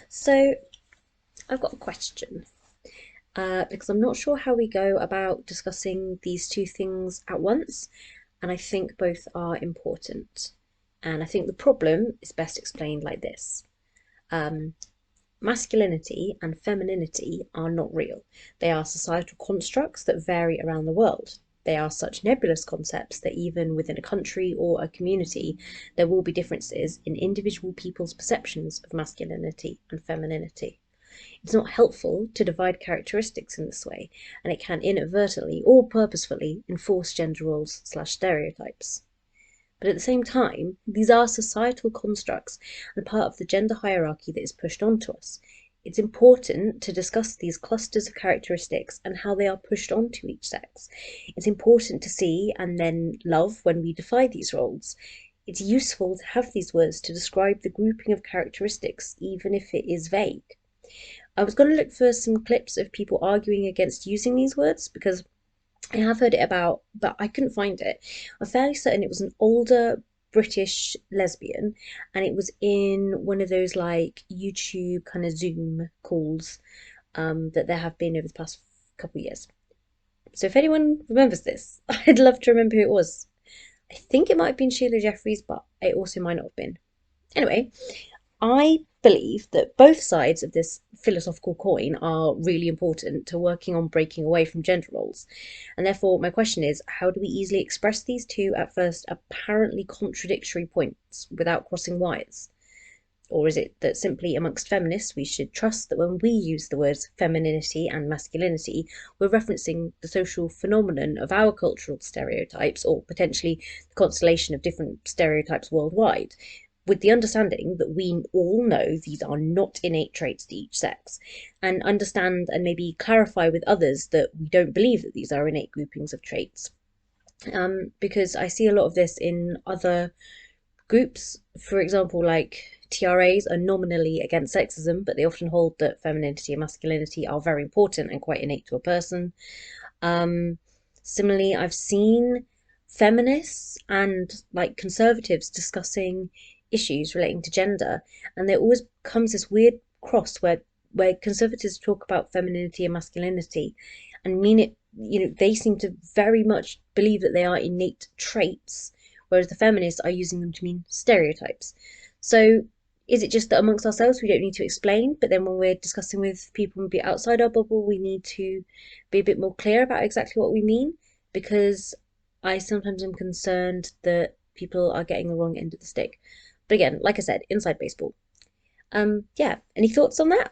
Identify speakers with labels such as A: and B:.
A: So I've got a question because I'm not sure how we go about discussing these two things at once, and I think both are important. And I think the problem is best explained like this. Um, Masculinity and femininity are not real. They are societal constructs that vary around the world. They are such nebulous concepts that even within a country or a community, there will be differences in individual people's perceptions of masculinity and femininity. It's not helpful to divide characteristics in this way, and it can inadvertently or purposefully enforce gender roles/stereotypes. But at the same time, these are societal constructs and part of the gender hierarchy that is pushed onto us. It's important to discuss these clusters of characteristics and how they are pushed onto each sex. It's important to see and then love when we defy these roles. It's useful to have these words to describe the grouping of characteristics, even if it is vague. I was going to look for some clips of people arguing against using these words because I have heard it about, but I couldn't find it. I'm fairly certain it was an older British lesbian, and it was in one of those like YouTube kind of Zoom calls that there have been over the past couple of years. So if anyone remembers this, I'd love to remember who it was. I think it might have been Sheila Jeffries, but it also might not have been. Anyway, I believe that both sides of this philosophical coin are really important to working on breaking away from gender roles. And therefore, my question is, how do we easily express these two at first apparently contradictory points without crossing wires? Or is it that simply amongst feminists we should trust that when we use the words femininity and masculinity, we're referencing the social phenomenon of our cultural stereotypes, or potentially the constellation of different stereotypes worldwide, with the understanding that we all know these are not innate traits to each sex, and understand and maybe clarify with others that we don't believe that these are innate groupings of traits. Because I see a lot of this in other groups, for example, like TRAs are nominally against sexism, but they often hold that femininity and masculinity are very important and quite innate to a person. Um, Similarly, I've seen feminists and like conservatives discussing issues relating to gender, and there always comes this weird cross where conservatives talk about femininity and masculinity and mean it, they seem to very much believe that they are innate traits, whereas the feminists are using them to mean stereotypes. So is it just that amongst ourselves we don't need to explain, but then when we're discussing with people maybe outside our bubble, we need to be a bit more clear about exactly what we mean? Because I sometimes am concerned that people are getting the wrong end of the stick. But again, like I said, inside baseball. Yeah, any thoughts on that?